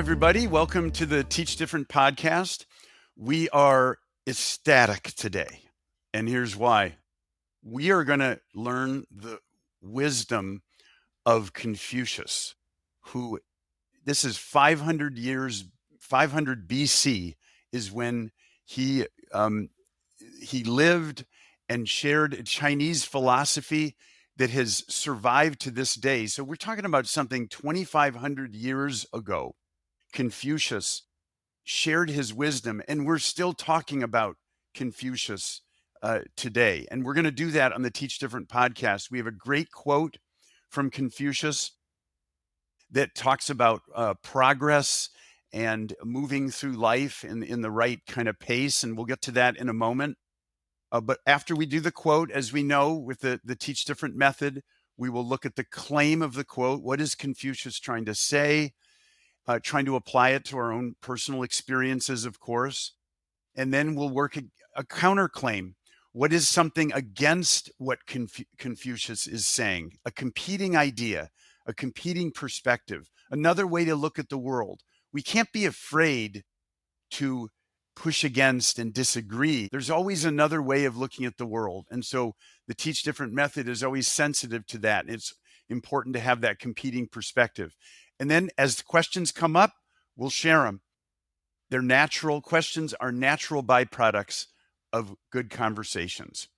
Everybody. Welcome to the Teach Different podcast. We are ecstatic today, and here's why. We are going to learn the wisdom of Confucius, who this is 500 years, 500 BC is when he he lived and shared a Chinese philosophy that has survived to this day. So we're talking about something 2,500 years ago. Confucius shared his wisdom, and we're still talking about Confucius today. And we're going to do that on the Teach Different podcast. We have a great quote from Confucius that talks about progress and moving through life in the right kind of pace. And we'll get to that in a moment. But after we do the quote, as we know with the Teach Different method, we will look at the claim of the quote. What is Confucius trying to say? Trying to apply it to our own personal experiences, of course. And then we'll work a counterclaim. What is something against what Confucius is saying? A competing idea, a competing perspective, another way to look at the world. We can't be afraid to push against and disagree. There's always another way of looking at the world. And so the Teach Different method is always sensitive to that. It's important to have that competing perspective. And then as the questions come up, we'll share them. They're natural. Questions are natural byproducts of good conversations.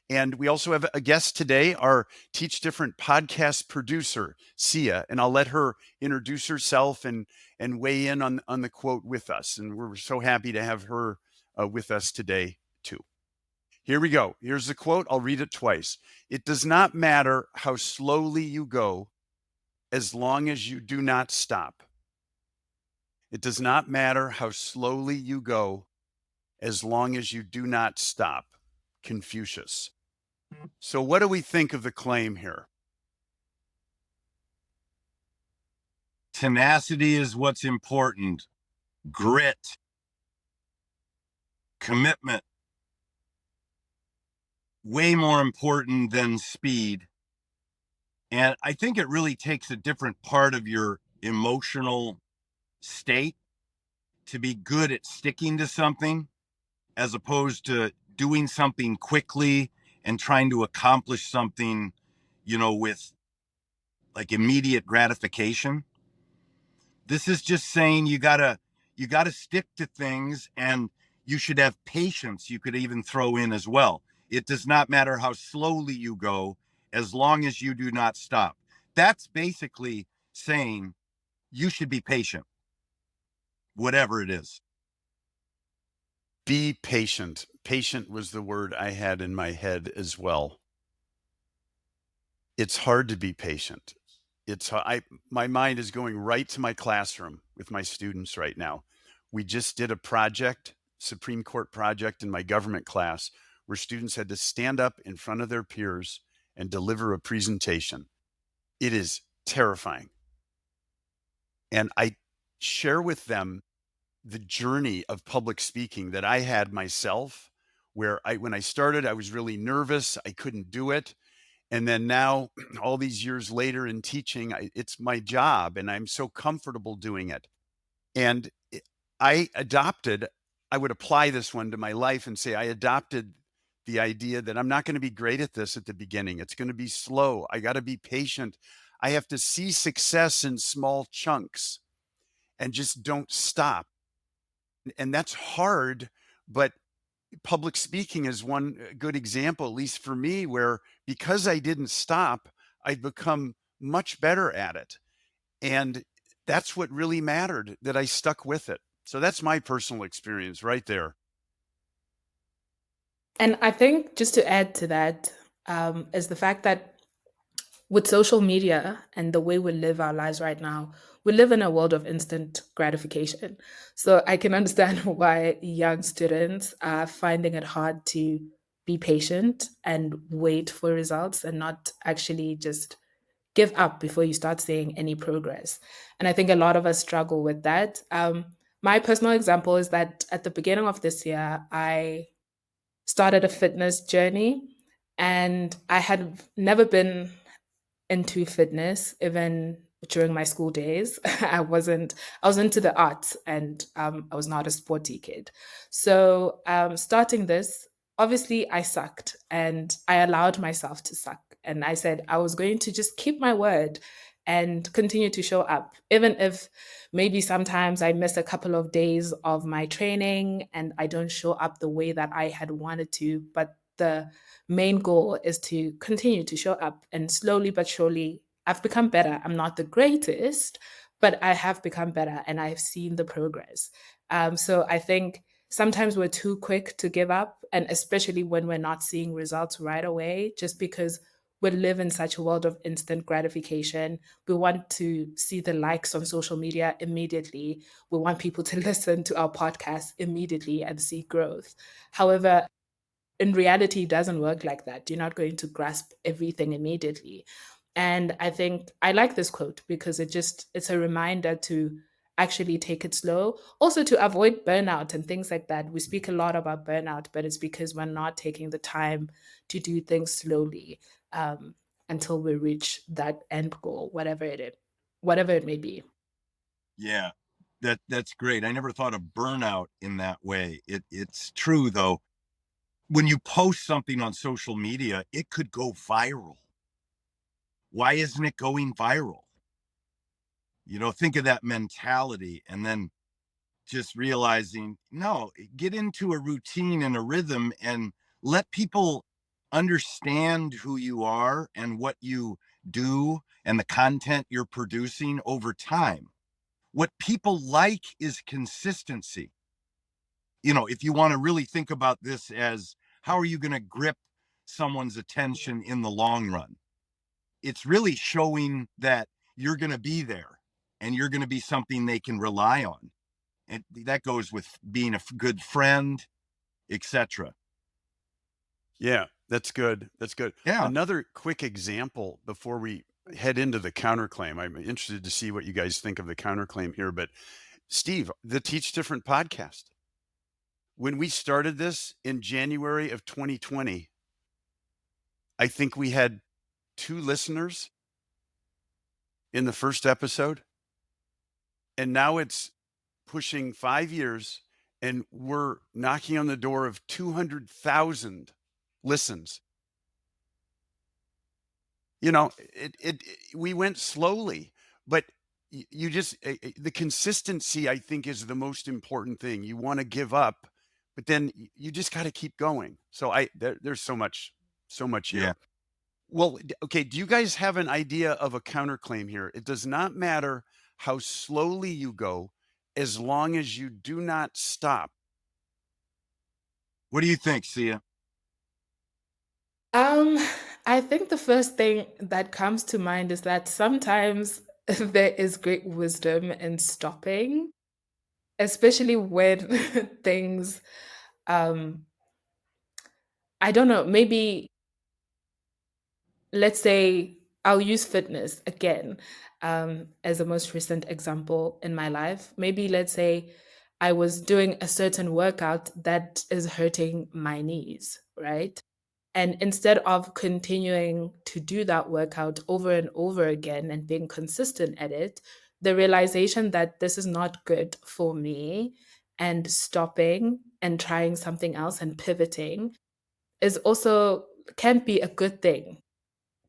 And we also have a guest today, our Teach Different podcast producer, Siye, and I'll let her introduce herself and weigh in on the quote with us. And we're so happy to have her with us today, too. Here we go. Here's the quote. I'll read it twice. It does not matter how slowly you go, as long as you do not stop. It does not matter how slowly you go, as long as you do not stop. Confucius. So what do we think of the claim here? Tenacity is what's important. Grit, commitment, way more important than speed. And I think it really takes a different part of your emotional state to be good at sticking to something as opposed to doing something quickly and trying to accomplish something, with like immediate gratification. This is just saying you gotta stick to things, and you should have patience. You could even throw in as well. It does not matter how slowly you go, as long as you do not stop. That's basically saying you should be patient, whatever it is. Be patient. Patient was the word I had in my head as well. It's hard to be patient. My mind is going right to my classroom with my students right now. We just did a project, Supreme Court project in my government class, where students had to stand up in front of their peers and deliver a presentation. It is terrifying. And I share with them the journey of public speaking that I had myself, where when I started, I was really nervous. I couldn't do it. And then now, all these years later in teaching, it's my job, and I'm so comfortable doing it. And I would apply this one to my life and say, I adopted the idea that I'm not going to be great at this at the beginning. It's going to be slow. I got to be patient. I have to see success in small chunks and just don't stop. And that's hard, but public speaking is one good example, at least for me, where because I didn't stop, I'd become much better at it. And that's what really mattered, that I stuck with it. So that's my personal experience right there. And I think just to add to that is the fact that with social media and the way we live our lives right now, we live in a world of instant gratification. So I can understand why young students are finding it hard to be patient and wait for results and not actually just give up before you start seeing any progress. And I think a lot of us struggle with that. My personal example is that at the beginning of this year, I started a fitness journey, and I had never been into fitness, even during my school days. I was into the arts, and I was not a sporty kid. So starting this, obviously I sucked and I allowed myself to suck. And I said I was going to just keep my word and continue to show up, even if maybe sometimes I miss a couple of days of my training and I don't show up the way that I had wanted to. But the main goal is to continue to show up, and slowly but surely I've become better. I'm not the greatest, but I have become better and I've seen the progress. So I think sometimes we're too quick to give up, and especially when we're not seeing results right away, just because we live in such a world of instant gratification. We want to see the likes on social media immediately. We want people to listen to our podcast immediately and see growth. However, in reality, it doesn't work like that. You're not going to grasp everything immediately. And I think I like this quote because it's a reminder to actually take it slow, also to avoid burnout and things like that. We speak a lot about burnout, but it's because we're not taking the time to do things slowly, um, until we reach that end goal, whatever it may be. Yeah, that's great. I never thought of burnout in that way. It's true though. When you post something on social media, it could go viral. Why isn't it going viral? Think of that mentality, and then just realizing, no, get into a routine and a rhythm and let people understand who you are and what you do and the content you're producing over time. What people like is consistency. If you want to really think about this as how are you going to grip someone's attention in the long run, it's really showing that you're going to be there and you're going to be something they can rely on. And that goes with being a good friend, etc. Yeah, that's good. That's good. Yeah. Another quick example before we head into the counterclaim. I'm interested to see what you guys think of the counterclaim here. But Steve, the Teach Different podcast, when we started this in January of 2020, I think we had 2 listeners in the first episode. And now it's pushing 5 years and we're knocking on the door of 200,000 listens. We went slowly, but you just, the consistency, I think, is the most important thing. You want to give up, but then you just got to keep going. So there's so much Yeah. here. Well, okay. Do you guys have an idea of a counterclaim here? It does not matter how slowly you go, as long as you do not stop. What do you think, Siye? Um, I think the first thing that comes to mind is that sometimes there is great wisdom in stopping, especially when things, um, I don't know, maybe let's say I'll use fitness again, as a most recent example in my life. Maybe let's say I was doing a certain workout that is hurting my knees, right? And instead of continuing to do that workout over and over again and being consistent at it, the realization that this is not good for me and stopping and trying something else and pivoting is also can be a good thing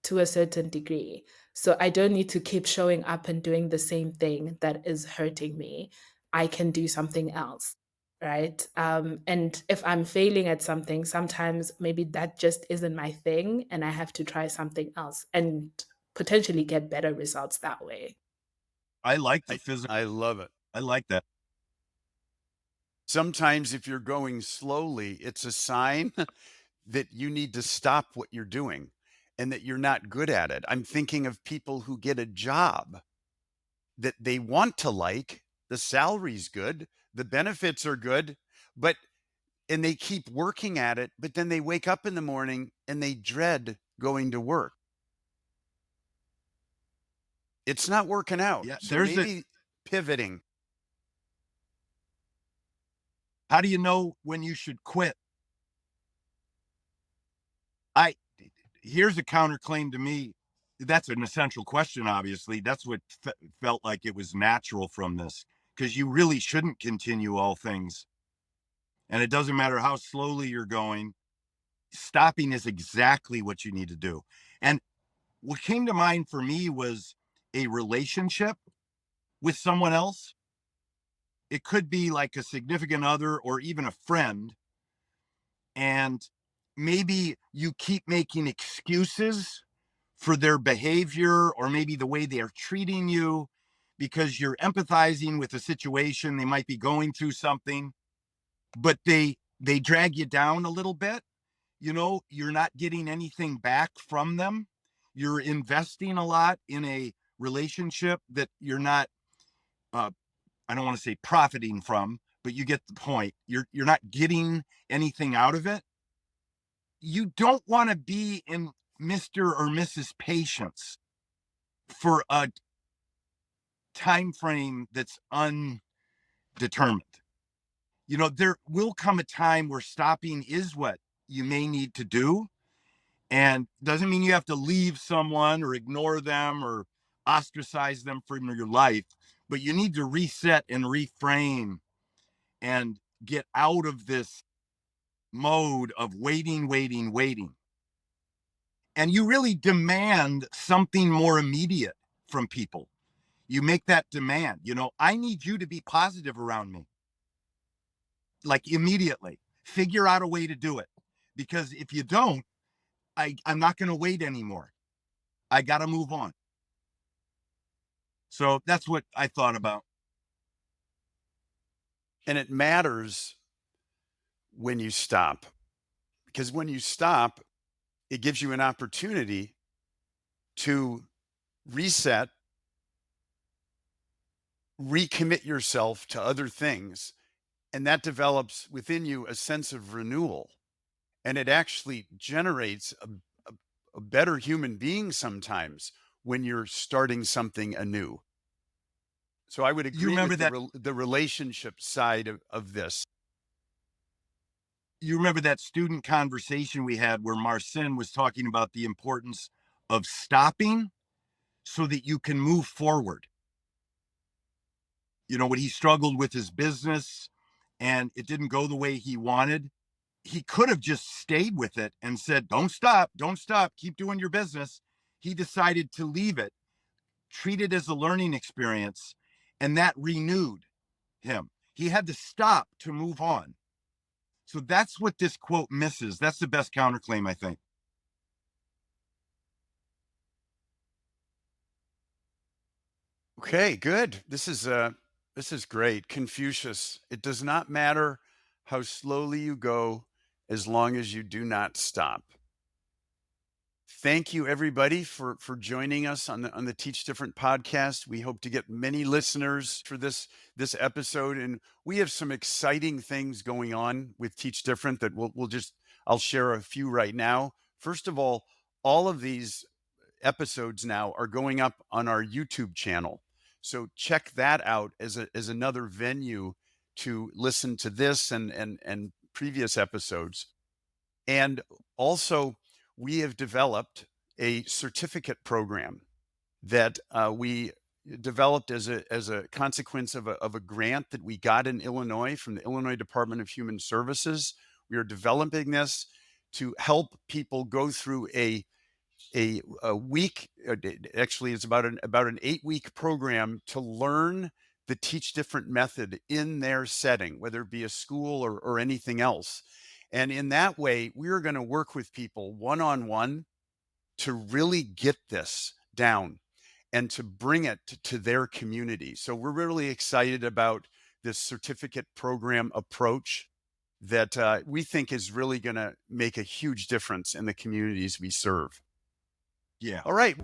to a certain degree. So I don't need to keep showing up and doing the same thing that is hurting me. I can do something else. Right. And if I'm failing at something, sometimes maybe that just isn't my thing and I have to try something else and potentially get better results that way. I like the I, physical. I love it. I like that. Sometimes if you're going slowly, it's a sign that you need to stop what you're doing and that you're not good at it. I'm thinking of people who get a job that they want to like, the salary's good, the benefits are good, but and they keep working at it, but then they wake up in the morning and they dread going to work. It's not working out. Yeah. So maybe pivoting. How do you know when you should quit? I Here's a counterclaim to me, that's an essential question, obviously. That's what felt like it was natural from this, because you really shouldn't continue all things. And it doesn't matter how slowly you're going, stopping is exactly what you need to do. And what came to mind for me was a relationship with someone else. It could be like a significant other or even a friend. And maybe you keep making excuses for their behavior or maybe the way they are treating you because you're empathizing with a situation. They might be going through something, but they drag you down a little bit. You know, you're not getting anything back from them. You're investing a lot in a relationship that you're not uh, I don't want to say profiting from, but you get the point. You're not getting anything out of it. You don't want to be in Mr. or Mrs. Patience for a time frame that's undetermined. You know, there will come a time where stopping is what you may need to do. And doesn't mean you have to leave someone or ignore them or ostracize them from your life, but you need to reset and reframe and get out of this mode of waiting, waiting, waiting. And you really demand something more immediate from people. You make that demand, you know, I need you to be positive around me, like immediately. Figure out a way to do it. Because if you don't, I'm not going to wait anymore. I got to move on. So that's what I thought about. And it matters when you stop, because when you stop, it gives you an opportunity to reset, recommit yourself to other things, and that develops within you a sense of renewal. And it actually generates a, a better human being sometimes when you're starting something anew. So I would You agree remember with that the relationship side of this. you remember that student conversation we had where Marcin was talking about the importance of stopping so that you can move forward. You know, when he struggled with his business and it didn't go the way he wanted, he could have just stayed with it and said, don't stop, keep doing your business. He decided to leave it, treat it as a learning experience, and that renewed him. He had to stop to move on. So that's what this quote misses. That's the best counterclaim, I think. Okay, good. This is great. Confucius, it does not matter how slowly you go as long as you do not stop. Thank you everybody for joining us on the Teach Different podcast. We hope to get many listeners for this episode, and we have some exciting things going on with Teach Different that I'll share a few right now. First of all of these episodes now are going up on our YouTube channel. So check that out as another venue to listen to this and previous episodes. And also, we have developed a certificate program that we developed as a consequence of a grant that we got in Illinois from the Illinois Department of Human Services. We are developing this to help people go through a week. Actually, it's about an 8-week program to learn the Teach Different method in their setting, whether it be a school or anything else. And in that way, we are going to work with people one-on-one to really get this down and to bring it to their community. So we're really excited about this certificate program approach that we think is really going to make a huge difference in the communities we serve. Yeah. All right.